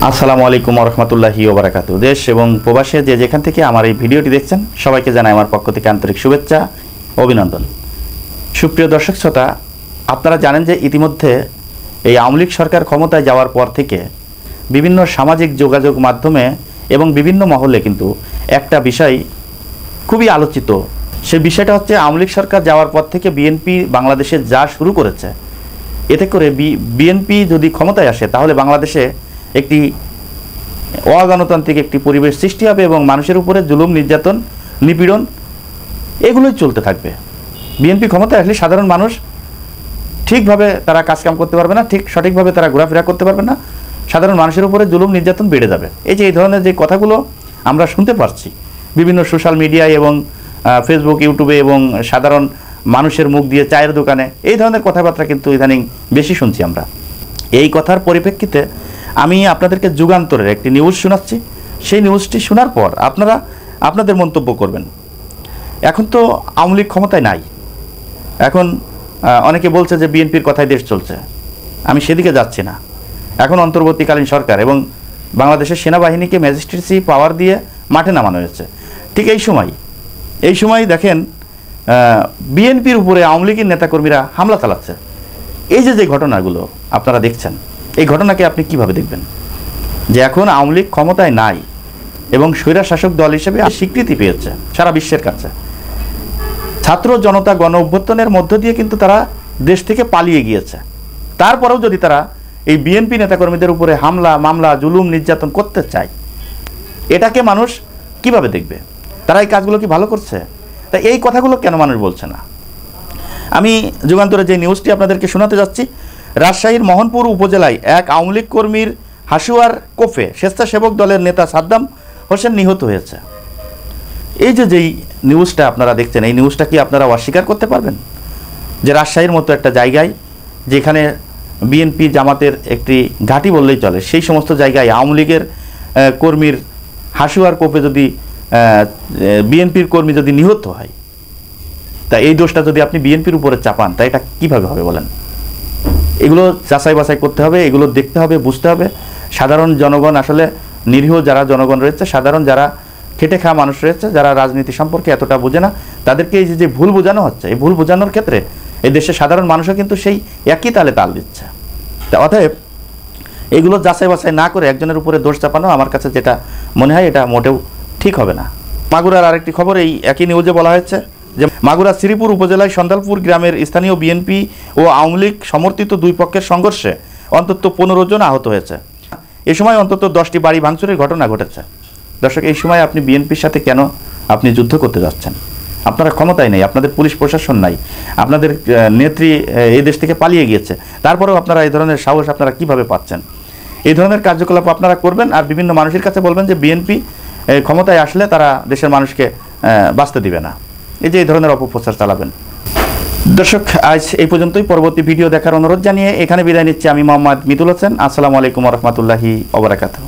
আসসালামু আলাইকুম ওয়া রাহমাতুল্লাহি ওয়া বারাকাতুহু। দেশ এবং প্রবাসে যে যেখান থেকে আমার এই ভিডিওটি দেখছেন সবাইকে জানাই আমার পক্ষ থেকে আন্তরিক শুভেচ্ছা, অভিনন্দন। সুপ্রিয় দর্শক শ্রোতা, আপনারা জানেন যে ইতিমধ্যে এই আওয়ামী লীগ সরকার ক্ষমতায় যাওয়ার পর থেকে বিভিন্ন সামাজিক যোগাযোগ মাধ্যমে এবং বিভিন্ন মহলে কিন্তু একটা বিষয় খুবই আলোচিত। সেই বিষয়টা হচ্ছে আওয়ামী লীগ সরকার যাওয়ার পর থেকে বিএনপি বাংলাদেশে যা শুরু করেছে, এতে করে বিএনপি যদি ক্ষমতায় আসে তাহলে বাংলাদেশে একটি অগণতান্ত্রিক একটি পরিবেশ সৃষ্টি হবে এবং মানুষের উপরে জুলুম, নির্যাতন, নিপীড়ন এগুলোই চলতে থাকবে। বিএনপি ক্ষমতায় আসলে সাধারণ মানুষ ঠিকভাবে তারা কাজকাম করতে পারবে না, সঠিকভাবে তারা ঘোরাফেরা করতে পারবে না, সাধারণ মানুষের উপরে জুলুম, নির্যাতন বেড়ে যাবে। এই ধরনের যে কথাগুলো আমরা শুনতে পারছি বিভিন্ন সোশ্যাল মিডিয়ায় এবং ফেসবুক, ইউটিউবে এবং সাধারণ মানুষের মুখ দিয়ে, চায়ের দোকানে, এই ধরনের কথাবার্তা কিন্তু ইদানিং বেশি শুনছি আমরা। এই কথার পরিপ্রেক্ষিতে আমি আপনাদেরকে যুগান্তরের একটি নিউজ শোনাচ্ছি। সেই নিউজটি শোনার পর আপনারা আপনাদের মন্তব্য করবেন। এখন তো আওয়ামী লীগ ক্ষমতায় নাই, এখন অনেকে বলছে যে বিএনপির কথায় দেশ চলছে। আমি সেদিকে যাচ্ছি না। এখন অন্তর্বর্তীকালীন সরকার এবং বাংলাদেশের সেনাবাহিনীকে ম্যাজিস্ট্রেসি পাওয়ার দিয়ে মাঠে নামানো হয়েছে। ঠিক এই সময় দেখেন বিএনপির উপরে আওয়ামী লীগের নেতাকর্মীরা হামলা চালাচ্ছে। এই যে ঘটনাগুলো আপনারা দেখছেন, এই ঘটনাকে আপনি কিভাবে দেখবেন? যে এখন আওয়ামী লীগ ক্ষমতায় নাই এবং স্বৈরশাসক দল হিসেবে স্বীকৃতি পেয়েছে সারা বিশ্বের কাছে। ছাত্র জনতা গণ অভ্যুত্থানের মধ্য দিয়ে কিন্তু তারা দেশ থেকে পালিয়ে গিয়েছে। তারপরেও যদি তারা এই বিএনপি নেতাকর্মীদের উপরে হামলা, মামলা, জুলুম, নির্যাতন করতে চায়, এটাকে মানুষ কিভাবে দেখবে? তারা এই কাজগুলো কি ভালো করছে? তাই এই কথাগুলো কেন মানুষ বলছে না? আমি যুগান্তরে যে নিউজটি আপনাদেরকে শোনাতে যাচ্ছি, রাজশাহীর মোহনপুর উপজেলায় এক আওয়ামী লীগ কর্মীর হাসুয়ার কোফে স্বেচ্ছাসেবক দলের নেতা সাদ্দাম হোসেন নিহত হয়েছে। এই যেই নিউজটা আপনারা দেখছেন, এই নিউজটা কি আপনারা অস্বীকার করতে পারবেন যে রাজশাহীর মতো একটা জায়গায়, যেখানে বিএনপি জামাতের একটি ঘাঁটি বললেই চলে, সেই সমস্ত জায়গায় আওয়ামী লীগের কর্মীর হাসুয়ার কোপে যদি বিএনপির কর্মী যদি নিহত হয়, তা এই দোষটা যদি আপনি বিএনপির উপরে চাপান, তা এটা কীভাবে হবে বলেন? এগুলো যাচাই বাছাই করতে হবে, এগুলো দেখতে হবে, বুঝতে হবে। সাধারণ জনগণ, আসলে নিরীহ যারা জনগণ রয়েছে, সাধারণ যারা খেটে খাওয়া মানুষ রয়েছে, যারা রাজনীতি সম্পর্কে এতটা বোঝে না, তাদেরকে এই যে ভুল বোঝানো হচ্ছে, এই ভুল বোঝানোর ক্ষেত্রে এই দেশের সাধারণ মানুষও কিন্তু সেই একই তালে তাল দিচ্ছে। তা অতএব এগুলো যাচাই বাছাই না করে একজনের উপরে দোষ চাপানো আমার কাছে যেটা মনে হয়, এটা মোটেও ঠিক হবে না। মাগুরার আরেকটি খবর এই একই নিউজে বলা হয়েছে যে মাগুরা শ্রীপুর উপজেলায় সন্দালপুর গ্রামের স্থানীয় বিএনপি ও আওয়ামী লীগ সমর্থিত দুই পক্ষের সংঘর্ষে অন্তত 15 জন আহত হয়েছে। এ সময় অন্তত 10টি বাড়ি ভাঙচুরের ঘটনা ঘটেছে। দর্শক, এই সময় আপনি বিএনপির সাথে কেন আপনি যুদ্ধ করতে যাচ্ছেন? আপনারা ক্ষমতায় নেই, আপনাদের পুলিশ প্রশাসন নাই, আপনাদের নেত্রী এই দেশ থেকে পালিয়ে গিয়েছে, তারপরেও আপনারা এই ধরনের সাহস আপনারা কিভাবে পাচ্ছেন? এই ধরনের কার্যকলাপ আপনারা করবেন আর বিভিন্ন মানুষের কাছে বলবেন যে বিএনপি ক্ষমতায় আসলে তারা দেশের মানুষকে বাঁচতে দিবে না। এই ধরনের অপপ্রচার চালাবেন। দর্শক, আজ এই পর্যন্তই। পরবর্তী ভিডিও দেখার অনুরোধ জানিয়ে এখানে বিদায় নিচ্ছি। আমি মোহাম্মদ মিতুল হোসেন। আসসালামু আলাইকুম ওয়া রাহমাতুল্লাহি ওয়া বারাকাতুহু।